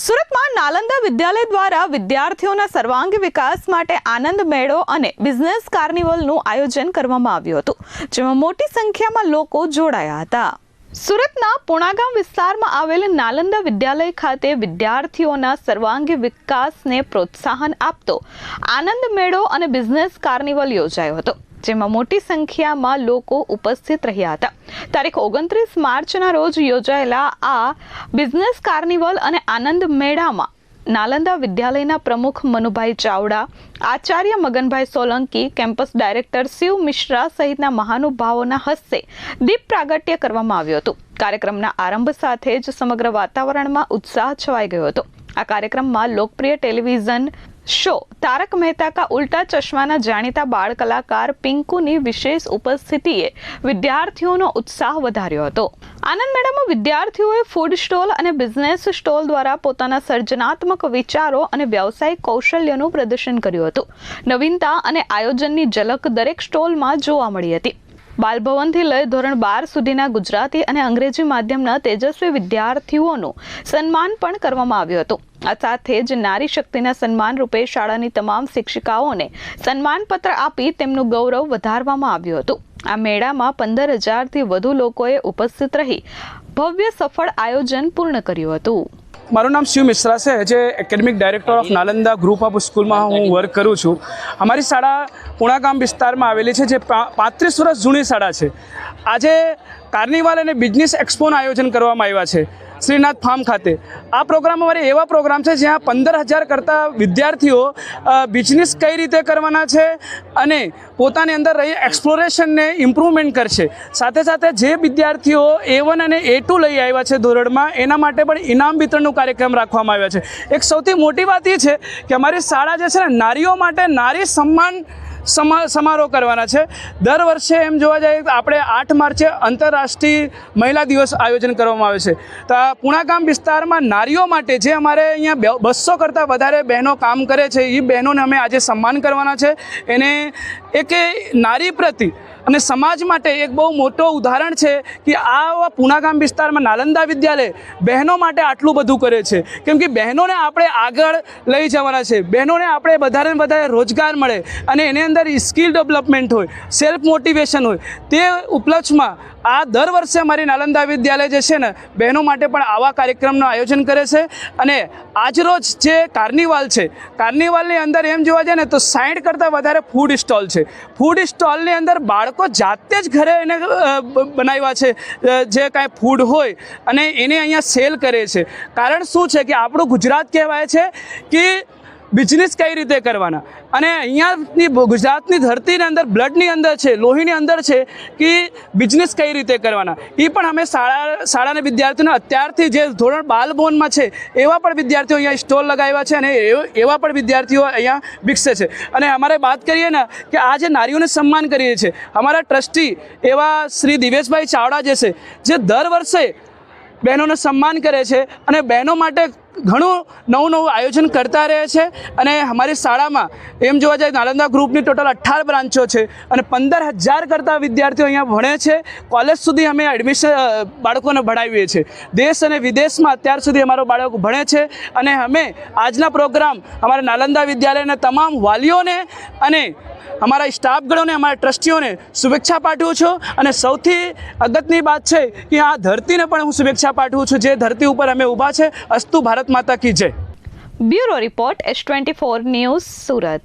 સુરતમાં નાલંદા વિદ્યાલય દ્વારા વિદ્યાર્થીઓના સર્વાંગી વિકાસ માટે આનંદ મેળો અને બિઝનેસ કાર્નિવલનું આયોજન કરવામાં આવ્યું હતું, જેમાં મોટી સંખ્યામાં લોકો જોડાયા હતા. સુરતના પુણાગામ વિસ્તારમાં આવેલ નાલંદા વિદ્યાલય ખાતે વિદ્યાર્થીઓના સર્વાંગી વિકાસને પ્રોત્સાહન આપતો આનંદ મેળો અને બિઝનેસ કાર્નિવલ યોજાયો હતો, જેમાં મોટી સંખ્યામાં લોકો ઉપસ્થિત રહ્યા હતા. તારીખ 29 માર્ચના રોજ યોજાયેલા આ બિઝનેસ કાર્નિવલ અને આનંદ મેળામાં નાલંદા વિદ્યાલયના પ્રમુખ મનુભાઈ ચાવડા, આચાર્ય મગનભાઈ સોલંકી, કેમ્પસ ડાયરેક્ટર શિવ મિશ્રા સહિતના મહાનુભાવોના હસ્તે દીપ પ્રાગટ્ય કરવામાં આવ્યું હતું. કાર્યક્રમના આરંભ સાથે જ સમગ્ર વાતાવરણમાં ઉત્સાહ છવાઈ ગયો હતો. આ કાર્યક્રમમાં લોકપ્રિય ટેલિવિઝન શો તારક મહેતા કા ઉલ્ટા ચશ્માના જાણીતા બાળ કલાકાર પિંકુની વિશેષ ઉપસ્થિતિએ વિદ્યાર્થીઓનો ઉત્સાહ વધાર્યો હતો. આનંદ મેળામાં વિદ્યાર્થીઓએ ફૂડ સ્ટોલ અને બિઝનેસ સ્ટોલ દ્વારા પોતાના સર્જનાત્મક વિચારો અને વ્યવસાયિક કૌશલ્યનું પ્રદર્શન કર્યું હતું. નવીનતા અને આયોજનની ઝલક દરેક સ્ટોલમાં જોવા મળી હતી. બાલભવનથી લઈ ધોરણ 12 સુધીના ગુજરાતી અને અંગ્રેજી માધ્યમના તેજસ્વી વિદ્યાર્થીઓનું સન્માન પણ કરવામાં આવ્યું હતું. આ સાથે જ નારી શક્તિના સન્માન રૂપે શાળાની તમામ શિક્ષિકાઓને સન્માનપત્ર આપી તેમનું ગૌરવ વધારવામાં આવ્યું હતું. આ મેળામાં 15,000થી વધુ લોકોએ ઉપસ્થિત રહી ભવ્ય સફળ આયોજન પૂર્ણ કર્યું હતું. મારું નામ શિવ મિશ્રા છે, જે academic director of Nalanda group of સ્કૂલમાં હું વર્ક કરું છું. અમારી શાળા પુણાગામ વિસ્તારમાં આવેલી છે, જે 35 વર્ષ જૂની શાળા છે. આજે કાર્નિવલ અને બિઝનેસ એક્સપોનું આયોજન કરવામાં આવ્યા છે શ્રીનાથ ફાર્મ ખાતે. આ પ્રોગ્રામ અમારે એવા પ્રોગ્રામ છે જ્યાં 15,000 કરતાં વિદ્યાર્થીઓ બિઝનેસ કઈ રીતે કરવાના છે અને પોતાની અંદર રહી એક્સપ્લોરેશનને ઇમ્પ્રુવમેન્ટ કરશે. સાથે સાથે જે વિદ્યાર્થીઓ A1 અને A2 લઈ આવ્યા છે ધોરણમાં, એના માટે પણ ઇનામ વિતરણનો કાર્યક્રમ રાખવામાં આવ્યા છે. એક સૌથી મોટી વાત એ છે કે અમારી શાળા જે છે ને, નારીઓ માટે નારી સન્માન સમારોહ કરવાના છે. દર વર્ષે એમ જોવા જઈએ તો આપણે 8 માર્ચે આંતરરાષ્ટ્રીય મહિલા દિવસ આયોજન કરવામાં આવે છે. તો પુણાગામ વિસ્તારમાં નારીઓ માટે જે અમારે અહીંયા 200 કરતાં વધારે બહેનો કામ કરે છે, એ બહેનોને અમે આજે સન્માન કરવાના છે. એને એક નારી પ્રતિ અને સમાજ માટે એક બહુ મોટો ઉદાહરણ છે કે આ પુણાગામ વિસ્તારમાં નાલંદા વિદ્યાલય બહેનો માટે આટલું બધું કરે છે. કેમ કે બહેનોને આપણે આગળ લઈ જવાના છે. બહેનોને આપણે વધારે રોજગાર મળે અને એની અંદર સ્કિલ ડેવલપમેન્ટ હોય, સેલ્ફ મોટિવેશન હોય. તે ઉપલક્ષમાં આ દર વર્ષે અમારી નાલંદા વિદ્યાલય જે છે ને, બહેનો માટે પણ આવા કાર્યક્રમનું આયોજન કરે છે. અને આજરોજ જે કાર્નિવલ છે, કાર્નિવલની અંદર એમ જોવા જાય ને તો 60 કરતાં વધારે ફૂડ સ્ટોલ છે. ફૂડ સ્ટોલની અંદર બાળકો જાતે જ ઘરે એને બનાવ્યા છે, જે કાંઈ ફૂડ હોય અને એને અહીંયા સેલ કરે છે. કારણ શું છે કે આપણું ગુજરાત કહેવાય છે કે બિઝનેસ કઈ રીતે કરવાના, અને અહીંયાની ગુજરાતની ધરતીની અંદર બ્લડની અંદર છે, લોહીની અંદર છે કે બિઝનેસ કઈ રીતે કરવાના. એ પણ અમે શાળાના વિદ્યાર્થીઓને અત્યારથી જે ધોરણ બાલભવનમાં છે એવા પણ વિદ્યાર્થીઓ અહીંયા સ્ટોલ લગાવ્યા છે અને એવા પણ વિદ્યાર્થીઓ અહીંયા વિકસે છે. અને અમારે વાત કરીએ ને કે આ જે નારીઓને સન્માન કરીએ છીએ, અમારા ટ્રસ્ટી એવા શ્રી દિવેશભાઈ ચાવડા જે છે, જે દર વર્ષે બહેનોને સન્માન કરે છે અને બહેનો માટે ઘણું નવું આયોજન કરતા રહે છે. અને અમારી શાળામાં એમ જોવા જાય નાલંદા ગ્રુપની ટોટલ 18 બ્રાન્ચો છે અને 15,000 કરતાં વિદ્યાર્થીઓ અહીંયા ભણે છે. કોલેજ સુધી અમે એડમિશન બાળકોને ભણાવીએ છીએ. દેશ અને વિદેશમાં અત્યાર સુધી અમારો બાળકો ભણે છે. અને અમે આજના પ્રોગ્રામ અમારા નાલંદા વિદ્યાલયના તમામ વાલીઓને અને અમારા સ્ટાફગણોને, અમારા ટ્રસ્ટીઓને શુભેચ્છા પાઠવું છું. અને સૌથી અગત્યની વાત છે કે આ ધરતીને પણ હું શુભેચ્છા પાઠવું છું, જે ધરતી ઉપર અમે ઊભા છે. અસ્તુ ભારત માતા કી જય. Bureau report S24 news, Surat.